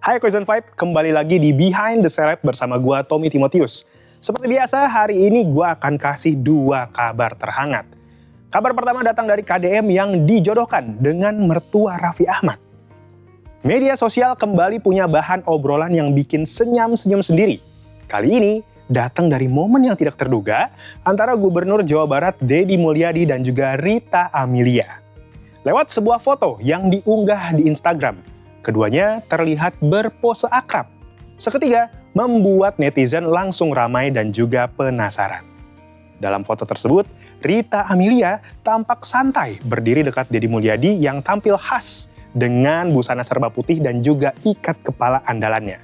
Hai Koizon Vibe, kembali lagi di Behind the Celeb bersama gua Tommy Timotius. Seperti biasa, hari ini gua akan kasih 2 kabar terhangat. Kabar pertama datang dari KDM yang dijodohkan dengan mertua Raffi Ahmad. Media sosial kembali punya bahan obrolan yang bikin senyum-senyum sendiri. Kali ini datang dari momen yang tidak terduga antara Gubernur Jawa Barat Deddy Mulyadi dan juga Rita Amelia. Lewat sebuah foto yang diunggah di Instagram, keduanya terlihat berpose akrab. Seketika membuat netizen langsung ramai dan juga penasaran. Dalam foto tersebut, Rita Amelia tampak santai berdiri dekat Deddy Mulyadi yang tampil khas dengan busana serba putih dan juga ikat kepala andalannya.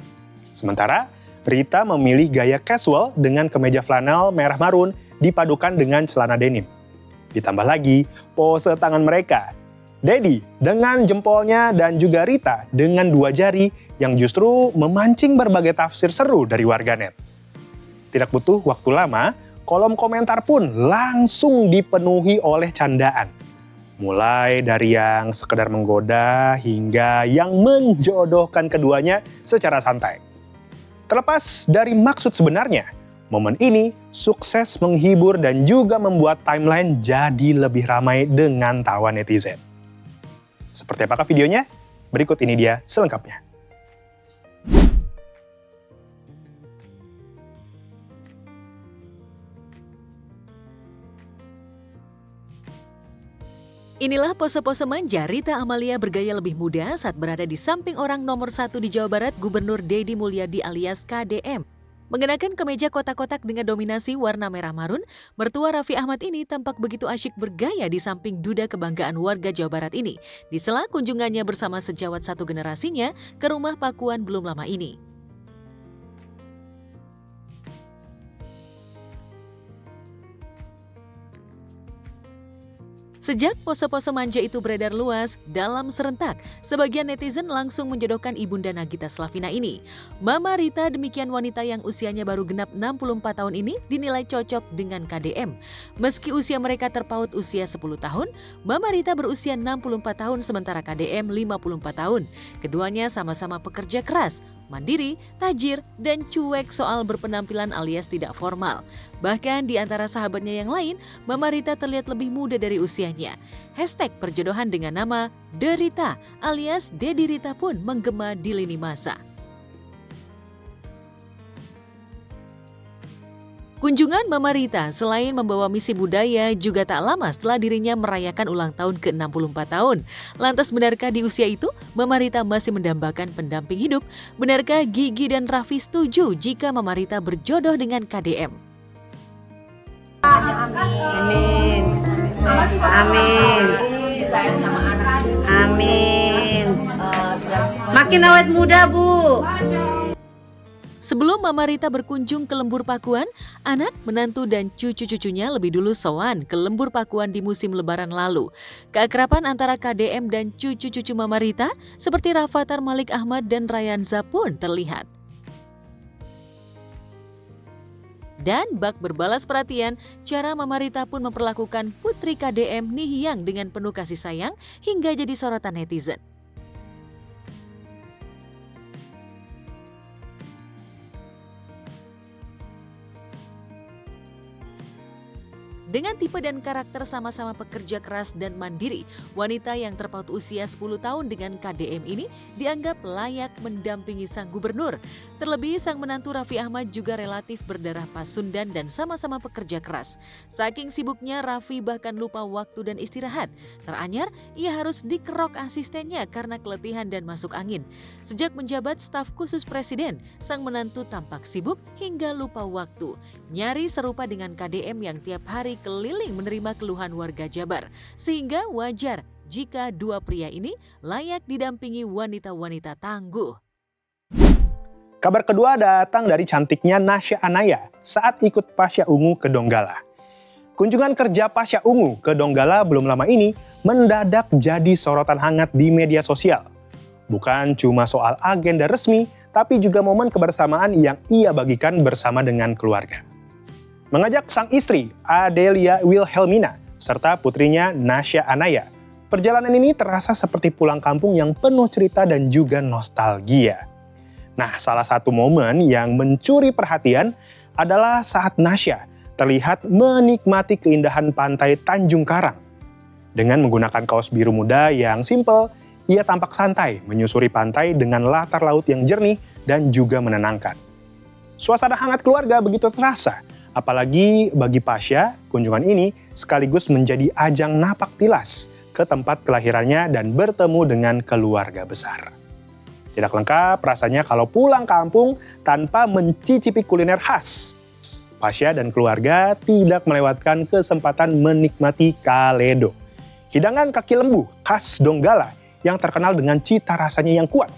Sementara Rita memilih gaya casual dengan kemeja flanel merah marun dipadukan dengan celana denim. Ditambah lagi pose tangan mereka. Deddy dengan jempolnya dan juga Rita dengan 2 jari yang justru memancing berbagai tafsir seru dari warganet. Tidak butuh waktu lama, kolom komentar pun langsung dipenuhi oleh candaan. Mulai dari yang sekedar menggoda hingga yang menjodohkan keduanya secara santai. Terlepas dari maksud sebenarnya, momen ini sukses menghibur dan juga membuat timeline jadi lebih ramai dengan tawa netizen. Seperti apakah videonya? Berikut ini dia selengkapnya. Inilah pose-pose manja Rita Amelia bergaya lebih muda saat berada di samping orang nomor 1 di Jawa Barat, Gubernur Deddy Mulyadi alias KDM. Mengenakan kemeja kotak-kotak dengan dominasi warna merah marun, mertua Raffi Ahmad ini tampak begitu asyik bergaya di samping duda kebanggaan warga Jawa Barat ini, di sela kunjungannya bersama sejawat satu generasinya ke rumah Pakuan belum lama ini. Sejak pose-pose manja itu beredar luas dalam serentak, sebagian netizen langsung menjodohkan Ibunda Nagita Slavina ini. Mama Rita, demikian wanita yang usianya baru genap 64 tahun ini, dinilai cocok dengan KDM. Meski usia mereka terpaut usia 10 tahun, Mama Rita berusia 64 tahun sementara KDM 54 tahun. Keduanya sama-sama pekerja keras, mandiri, tajir, dan cuek soal berpenampilan alias tidak formal. Bahkan di antara sahabatnya yang lain, Mama Rita terlihat lebih muda dari usianya. Hashtag perjodohan dengan nama The Rita alias Deddy Rita pun menggema di lini masa. Kunjungan Mama Rita selain membawa misi budaya juga tak lama setelah dirinya merayakan ulang tahun ke-64 tahun. Lantas benarkah di usia itu Mama Rita masih mendambakan pendamping hidup? Benarkah Gigi dan Raffi setuju jika Mama Rita berjodoh dengan KDM? Amin. Amin. Amin. Makin awet muda, Bu. Sebelum Mama Rita berkunjung ke Lembur Pakuan, anak, menantu, dan cucu-cucunya lebih dulu sowan ke Lembur Pakuan di musim Lebaran lalu. Keakraban antara KDM dan cucu-cucu Mama Rita seperti Rafathar Malik Ahmad dan Rayanza pun terlihat. Dan bak berbalas perhatian, cara Mama Rita pun memperlakukan putri KDM Nihyang dengan penuh kasih sayang hingga jadi sorotan netizen. Dengan tipe dan karakter sama-sama pekerja keras dan mandiri, wanita yang terpaut usia 10 tahun dengan KDM ini dianggap layak mendampingi sang gubernur. Terlebih sang menantu Raffi Ahmad juga relatif berdarah Pasundan dan sama-sama pekerja keras. Saking sibuknya Raffi bahkan lupa waktu dan istirahat. Teranyar, ia harus dikerok asistennya karena keletihan dan masuk angin. Sejak menjabat staf khusus presiden, sang menantu tampak sibuk hingga lupa waktu. Nyaris serupa dengan KDM yang tiap hari keliling menerima keluhan warga Jabar, sehingga wajar jika dua pria ini layak didampingi wanita-wanita tangguh. Kabar kedua datang dari cantiknya Nasya Anaya saat ikut Pasha Ungu ke Donggala. Kunjungan kerja Pasha Ungu ke Donggala belum lama ini mendadak jadi sorotan hangat di media sosial. Bukan cuma soal agenda resmi, tapi juga momen kebersamaan yang ia bagikan bersama dengan keluarga. Mengajak sang istri, Adelia Wilhelmina, serta putrinya Nasya Anaya. Perjalanan ini terasa seperti pulang kampung yang penuh cerita dan juga nostalgia. Nah, salah satu momen yang mencuri perhatian adalah saat Nasya terlihat menikmati keindahan pantai Tanjung Karang. Dengan menggunakan kaos biru muda yang simple, ia tampak santai menyusuri pantai dengan latar laut yang jernih dan juga menenangkan. Suasana hangat keluarga begitu terasa, apalagi bagi Pasha, kunjungan ini sekaligus menjadi ajang napak tilas ke tempat kelahirannya dan bertemu dengan keluarga besar. Tidak lengkap rasanya kalau pulang kampung tanpa mencicipi kuliner khas. Pasha dan keluarga tidak melewatkan kesempatan menikmati kaledo, hidangan kaki lembu khas Donggala yang terkenal dengan cita rasanya yang kuat.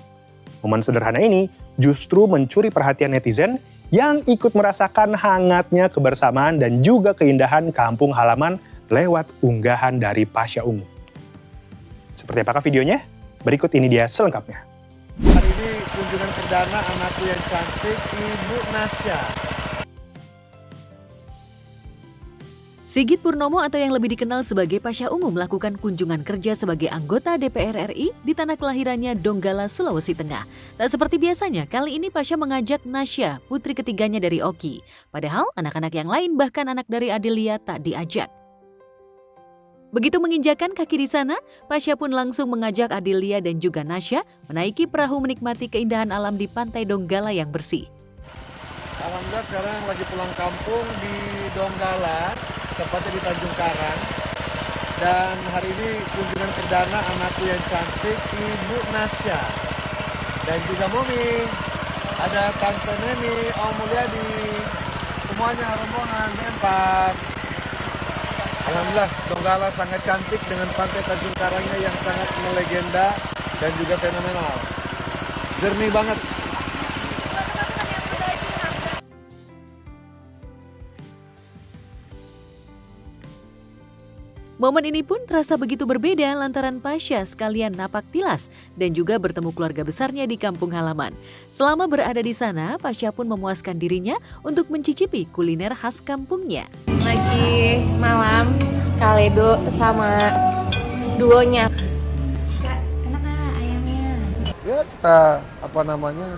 Momen sederhana ini justru mencuri perhatian netizen yang ikut merasakan hangatnya kebersamaan dan juga keindahan kampung halaman lewat unggahan dari Pasha Ungu. Seperti apakah videonya? Berikut ini dia selengkapnya. Hari ini kunjungan perdana anakku yang cantik, Ibu Nasya. Sigit Purnomo atau yang lebih dikenal sebagai Pasha Ungu melakukan kunjungan kerja sebagai anggota DPR RI di tanah kelahirannya Donggala, Sulawesi Tengah. Tak seperti biasanya, kali ini Pasha mengajak Nasya, putri ketiganya dari Oki. Padahal anak-anak yang lain bahkan anak dari Adelia tak diajak. Begitu menginjakan kaki di sana, Pasha pun langsung mengajak Adelia dan juga Nasya menaiki perahu menikmati keindahan alam di pantai Donggala yang bersih. Alhamdulillah sekarang lagi pulang kampung di Donggala, tepatnya di Tanjung Karang. Dan hari ini kunjungan perdana anakku yang cantik, Ibu Nasya. Dan juga Momi, ada Tante Neni, Om Mulyadi, semuanya rombongan berempat. Alhamdulillah, Donggala sangat cantik dengan pantai Tanjung Karangnya yang sangat melegenda dan juga fenomenal. Jernih banget. Momen ini pun terasa begitu berbeda lantaran Pasha sekalian napak tilas dan juga bertemu keluarga besarnya di kampung halaman. Selama berada di sana, Pasha pun memuaskan dirinya untuk mencicipi kuliner khas kampungnya. Lagi malam, kaledo sama duonya. Enak ayamnya. Ya kita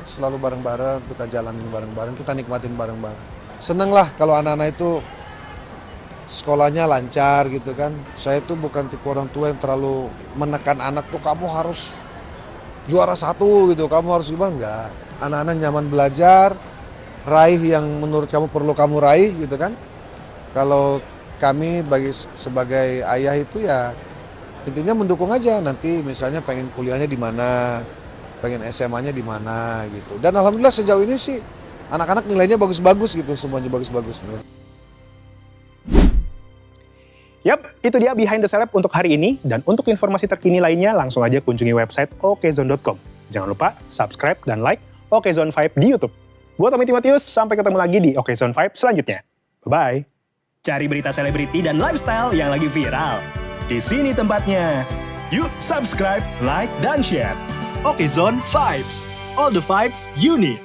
selalu bareng-bareng, kita jalanin bareng-bareng, kita nikmatin bareng-bareng. Seneng lah kalau anak-anak itu sekolahnya lancar gitu kan. Saya tuh bukan tipe orang tua yang terlalu menekan anak tuh kamu harus juara 1 gitu, kamu harus gimana, enggak. Anak-anak nyaman belajar, raih yang menurut kamu perlu kamu raih gitu kan. Kalau kami sebagai ayah itu ya intinya mendukung aja, nanti misalnya pengen kuliahnya di mana, pengen SMA-nya di mana gitu. Dan alhamdulillah sejauh ini sih anak-anak nilainya bagus-bagus gitu, semuanya bagus-bagus. Yap, itu dia Behind the Celeb untuk hari ini. Dan untuk informasi terkini lainnya, langsung aja kunjungi website okezone.com. Jangan lupa subscribe dan like Okezone Vibe di YouTube. Gue Tommy Timotius, sampai ketemu lagi di Okezone Vibe selanjutnya. Bye-bye. Cari berita selebriti dan lifestyle yang lagi viral. Di sini tempatnya. Yuk subscribe, like, dan share. Okezone Vibes. All the vibes you need.